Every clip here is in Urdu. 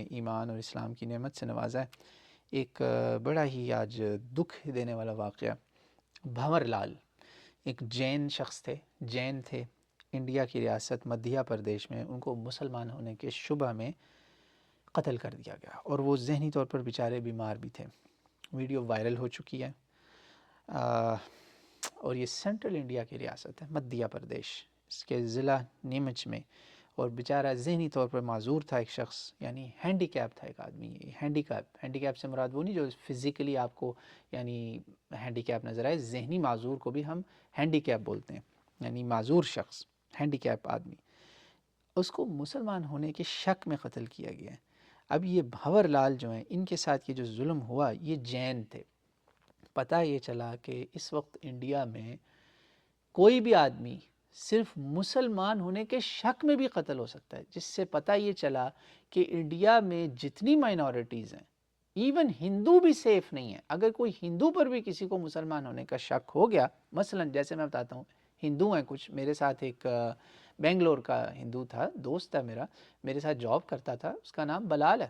ایمان اور اسلام کی نعمت سے نوازا ہے۔ ایک بڑا ہی آج دکھ دینے والا واقعہ، بھنور لال ایک جین شخص تھے، جین تھے، انڈیا کی ریاست مدھیہ پردیش میں ان کو مسلمان ہونے کے شبہ میں قتل کر دیا گیا، اور وہ ذہنی طور پر بیچارے بیمار بھی تھے۔ ویڈیو وائرل ہو چکی ہے، اور یہ سینٹرل انڈیا کی ریاست ہے مدھیہ پردیش، اس کے ضلع نیمچ میں، اور بیچارہ ذہنی طور پر معذور تھا ایک شخص، یعنی ہینڈی کیپ تھا ایک آدمی۔ ہینڈی کیپ سے مراد وہ نہیں جو فزیکلی آپ کو یعنی ہینڈی کیپ نظر آئے، ذہنی معذور کو بھی ہم ہینڈی کیپ بولتے ہیں، یعنی معذور شخص، ہینڈی کیپ آدمی۔ اس کو مسلمان ہونے کے شک میں قتل کیا گیا ہے۔ اب یہ بھنور لال جو ہیں، ان کے ساتھ یہ جو ظلم ہوا، یہ جین تھے۔ پتہ یہ چلا کہ اس وقت انڈیا میں کوئی بھی آدمی صرف مسلمان ہونے کے شک میں بھی قتل ہو سکتا ہے، جس سے پتہ یہ چلا کہ انڈیا میں جتنی مائنورٹیز ہیں، ایون ہندو بھی سیف نہیں ہے۔ اگر کوئی ہندو پر بھی کسی کو مسلمان ہونے کا شک ہو گیا، مثلا جیسے میں بتاتا ہوں، ہندو ہیں کچھ، میرے ساتھ ایک بنگلور کا ہندو تھا، دوست تھا میرے ساتھ جاب کرتا تھا، اس کا نام بلال ہے۔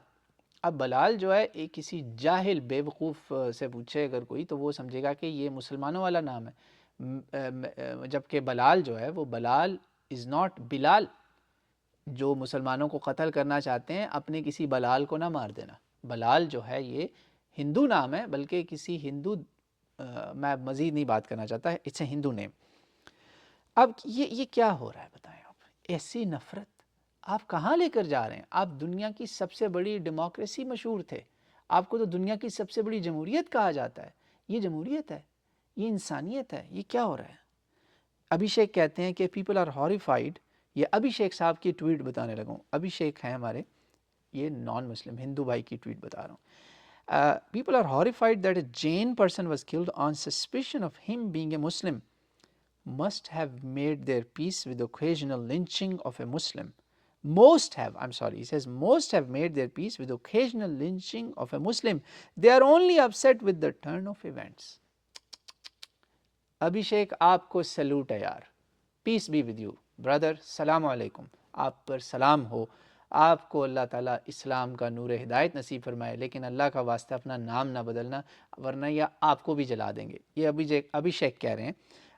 اب بلال جو ہے، ایک کسی جاہل بے وقوف سے پوچھے اگر کوئی، تو وہ سمجھے گا کہ یہ مسلمانوں والا نام ہے، جبکہ بلال جو ہے وہ بلال از ناٹ بلال۔ جو مسلمانوں کو قتل کرنا چاہتے ہیں، اپنے کسی بلال کو نہ مار دینا۔ بلال جو ہے یہ ہندو نام ہے، بلکہ کسی ہندو، میں مزید نہیں بات کرنا چاہتا، اٹس اے ہندو نیم۔ اب یہ کیا ہو رہا ہے بتائیں آپ، ایسی نفرت آپ کہاں لے کر جا رہے ہیں؟ آپ دنیا کی سب سے بڑی ڈیموکریسی مشہور تھے، آپ کو تو دنیا کی سب سے بڑی جمہوریت کہا جاتا ہے۔ یہ جمہوریت ہے، یہ انسانیت ہے، یہ کیا ہو رہا ہے؟ ابھیشیک کہتے ہیں کہ پیپل آر ہاریفائڈ، یہ ابھیشیک صاحب کی ٹویٹ بتانے لگوں، ابھیشیک ہیں ہمارے، یہ نان مسلم ہندو بھائی کی ٹویٹ بتا رہا ہوں۔ People are horrified that a Jain person was killed on suspicion of him being a Muslim must have made their peace with occasional lynching of a Muslim. He says, most have made their peace with occasional lynching of a Muslim. They are only upset with the turn of events. Abhishek آپ کو سیلوٹ ہے یار، پیس بی ود یو برادر، السلام علیکم، آپ پر سلام ہو، آپ کو اللہ تعالیٰ اسلام کا نور ہدایت نصیب فرمائے، لیکن اللہ کا واسطہ اپنا نام نہ بدلنا، ورنہ یہ آپ کو بھی جلا دیں گے۔ یہ ابھیشیک کہہ رہے ہیں،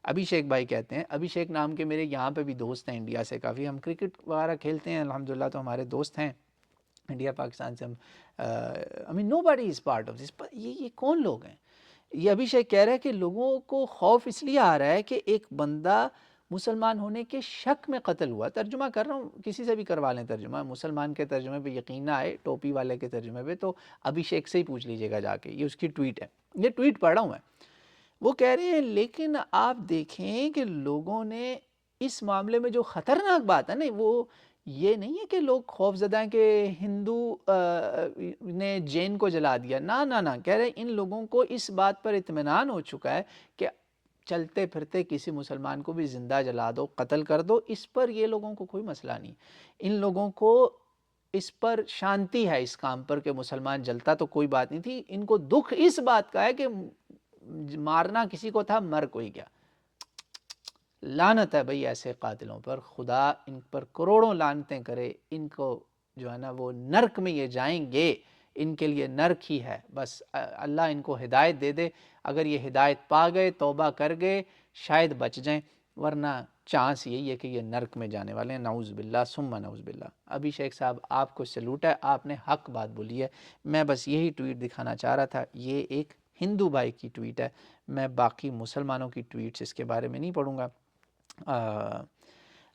ابھیشیک بھائی کہتے ہیں، ابھیشیک نام کے میرے یہاں پہ بھی دوست ہیں انڈیا سے کافی، ہم کرکٹ وغیرہ کھیلتے ہیں الحمدللہ، تو ہمارے دوست ہیں انڈیا پاکستان سے، ہم nobody is part of this، یہ کون لوگ ہیں؟ یہ ابھیشیک کہہ رہا ہے کہ لوگوں کو خوف اس لیے آ رہا ہے کہ ایک بندہ مسلمان ہونے کے شک میں قتل ہوا۔ ترجمہ کر رہا ہوں، کسی سے بھی کروا لیں ترجمہ، مسلمان کے ترجمے پہ یقین نہ آئے، ٹوپی والے کے ترجمے پہ تو ابھیشیک سے ہی پوچھ لیجئے گا جا کے، یہ اس کی ٹویٹ ہے، یہ ٹویٹ پڑھ رہا ہوں میں۔ وہ کہہ رہے ہیں لیکن آپ دیکھیں کہ لوگوں نے اس معاملے میں جو خطرناک بات ہے نا، وہ یہ نہیں ہے کہ لوگ خوف زدہ ہیں کہ ہندو نے جین کو جلا دیا، نہ کہہ رہے ان لوگوں کو اس بات پر اطمینان ہو چکا ہے کہ چلتے پھرتے کسی مسلمان کو بھی زندہ جلا دو، قتل کر دو، اس پر یہ لوگوں کو کوئی مسئلہ نہیں۔ ان لوگوں کو اس پر شانتی ہے، اس کام پر کہ مسلمان جلتا تو کوئی بات نہیں تھی، ان کو دکھ اس بات کا ہے کہ مارنا کسی کو تھا، مر کوئی گیا۔ لعنت ہے بھئی ایسے قاتلوں پر، خدا ان پر کروڑوں لعنتیں کرے، ان کو جو ہے نا وہ نرک میں یہ جائیں گے، ان کے لیے نرک ہی ہے، بس اللہ ان کو ہدایت دے دے۔ اگر یہ ہدایت پا گئے، توبہ کر گئے، شاید بچ جائیں، ورنہ چانس یہی ہے کہ یہ نرک میں جانے والے ہیں، نعوذ باللہ ثم نعوذ باللہ۔ ابھیشیک صاحب آپ کو سلوٹ ہے، آپ نے حق بات بولی ہے، میں بس یہی ٹویٹ دکھانا چاہ رہا تھا۔ یہ ایک ہندو بھائی کی ٹویٹ ہے، میں باقی مسلمانوں کی ٹویٹس اس کے بارے میں نہیں پڑھوں گا۔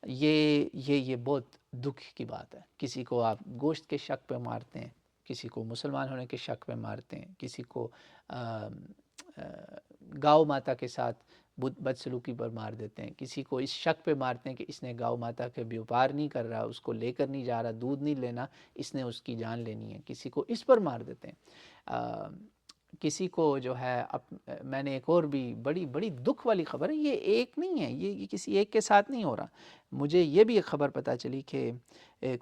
یہ بہت دکھ کی بات ہے، کسی کو آپ گوشت کے شک پہ مارتے ہیں، کسی کو مسلمان ہونے کے شک پہ مارتے ہیں، کسی کو گاؤ ماتا کے ساتھ بدسلوکی پر مار دیتے ہیں، کسی کو اس شک پہ مارتے ہیں کہ اس نے گاؤ ماتا کے بیوپار نہیں کر رہا، اس کو لے کر نہیں جا رہا، دودھ نہیں لینا، اس نے اس کی جان لینی ہے، کسی کو اس پر مار دیتے ہیں۔ کسی کو جو ہے میں نے ایک اور بھی بڑی دکھ والی خبر ہے، یہ ایک نہیں ہے، یہ کسی ایک کے ساتھ نہیں ہو رہا، مجھے یہ بھی ایک خبر پتہ چلی کہ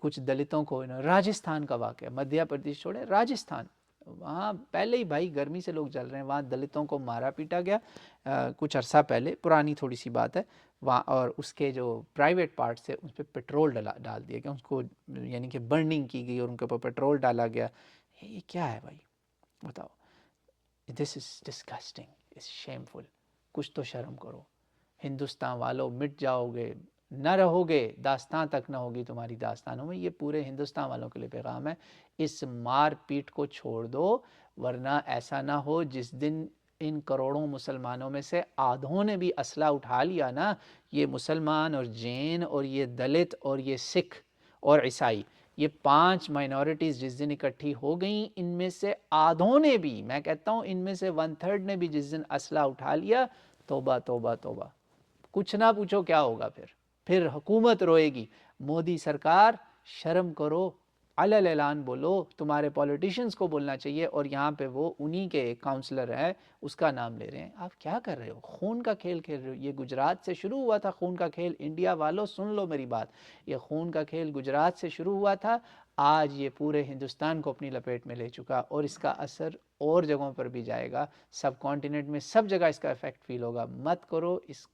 کچھ دلتوں کو، راجستھان کا واقعہ، مدھیہ پردیش چھوڑیں، راجستھان وہاں پہلے ہی بھائی گرمی سے لوگ جل رہے ہیں. وہاں دلتوں کو مارا پیٹا گیا کچھ عرصہ پہلے، پرانی تھوڑی سی بات ہے وہاں، اور اس کے جو پرائیویٹ پارٹس تھے اس پہ پیٹرول ڈال دیا گیا، اس کو یعنی کہ برننگ کی گئی اور ان کے اوپر پیٹرول ڈالا گیا. یہ کیا ہے بھائی بتاؤ؟ دس از ڈسکسٹنگ، از شیمفل. کچھ تو شرم کرو. ہندوستان والوں مٹ جاؤ گے، نہ رہو گے، داستان تک نہ ہوگی تمہاری داستانوں میں. یہ پورے ہندوستان والوں کے لیے پیغام ہے. اس مار پیٹ کو چھوڑ دو، ورنہ ایسا نہ ہو جس دن ان کروڑوں مسلمانوں میں سے آدھوں نے بھی اسلحہ اٹھا لیا نا، یہ مسلمان اور جین اور یہ دلت اور یہ سکھ اور عیسائی، یہ 5 مائنورٹیز جس دن اکٹھی ہو گئیں، ان میں سے آدھوں نے بھی، میں کہتا ہوں ان میں سے 1/3 نے بھی جس دن اسلحہ اٹھا لیا، توبہ توبہ توبہ. کچھ نہ پوچھو کیا ہوگا پھر حکومت روئے گی. مودی سرکار شرم کرو، علل اعلان بولو. تمہارے پولیٹیشنز کو بولنا چاہیے، اور یہاں پہ وہ انہی کے ایک کاؤنسلر ہے اس کا نام لے رہے ہیں. آپ کیا کر رہے ہو؟ خون کا کھیل کھیل رہے ہو. یہ گجرات سے شروع ہوا تھا خون کا کھیل. انڈیا والوں سن لو میری بات، یہ خون کا کھیل گجرات سے شروع ہوا تھا، آج یہ پورے ہندوستان کو اپنی لپیٹ میں لے چکا، اور اس کا اثر اور جگہوں پر بھی جائے گا. سب کانٹیننٹ میں سب جگہ اس کا ایفیکٹ فیل ہوگا. مت کرو، اس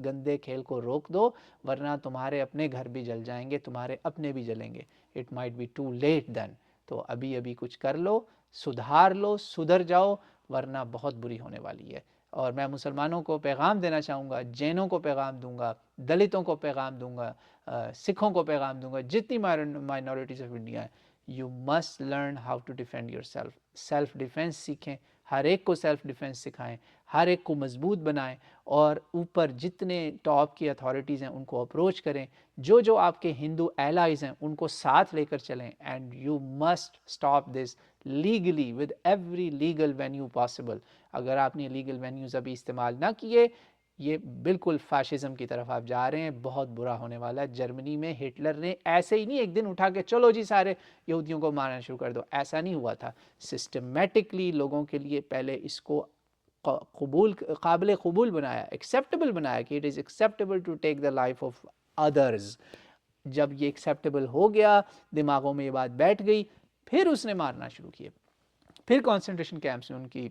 گندے کھیل کو روک دو، ورنہ تمہارے اپنے گھر بھی جل جائیں گے، تمہارے اپنے بھی جلیں گے. It might be too late then. تو ابھی کچھ کر لو، سدھار لو، سدھر جاؤ، ورنہ بہت بری ہونے والی ہے. اور میں مسلمانوں کو پیغام دینا چاہوں گا، جینوں کو پیغام دوں گا، دلتوں کو پیغام دوں گا، سکھوں کو پیغام دوں گا، جتنی مائنورٹیز آف انڈیا ہیں، you must learn how to defend yourself. Self defence سیکھیں، ہر ایک کو سیلف ڈیفینس سکھائیں، ہر ایک کو مضبوط بنائیں، اور اوپر جتنے ٹاپ کی اتھارٹیز ہیں ان کو اپروچ کریں، جو آپ کے ہندو ایلائز ہیں ان کو ساتھ لے کر چلیں. And you must stop this legally with every legal venue possible. اگر آپ نے لیگل وینیوز ابھی استعمال نہ کیے، یہ بالکل فاشزم کی طرف آپ جا رہے ہیں، بہت برا ہونے والا ہے. جرمنی میں ہٹلر نے ایسے ہی نہیں ایک دن اٹھا کے چلو جی سارے یہودیوں کو مارنا شروع کر دو، ایسا نہیں ہوا تھا. سسٹمیٹکلی لوگوں کے لیے پہلے اس کو قابل قبول بنایا، ایکسیپٹیبل بنایا کہ it is acceptable to take the life of others. جب یہ ایکسیپٹیبل ہو گیا، دماغوں میں یہ بات بیٹھ گئی، پھر اس نے مارنا شروع کیے. پھر کانسنٹریشن کیمپس میں ان کی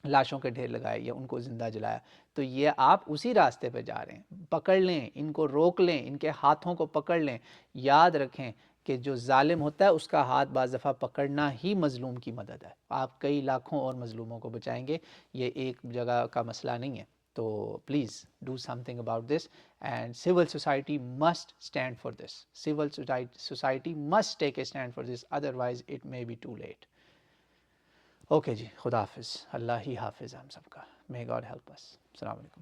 لاشوں کے ڈھیر لگائے یا ان کو زندہ جلایا. تو یہ آپ اسی راستے پہ جا رہے ہیں. پکڑ لیں ان کو، روک لیں، ان کے ہاتھوں کو پکڑ لیں. یاد رکھیں کہ جو ظالم ہوتا ہے اس کا ہاتھ بعض دفعہ پکڑنا ہی مظلوم کی مدد ہے. آپ کئی لاکھوں اور مظلوموں کو بچائیں گے. یہ ایک جگہ کا مسئلہ نہیں ہے. تو please do something about this, and civil society must stand for this. Civil society must take a stand for this, otherwise it may be too late. Okay جی، خدا حافظ. اللہ ہی حافظ ہم سب کا. May God help us. السلام علیکم.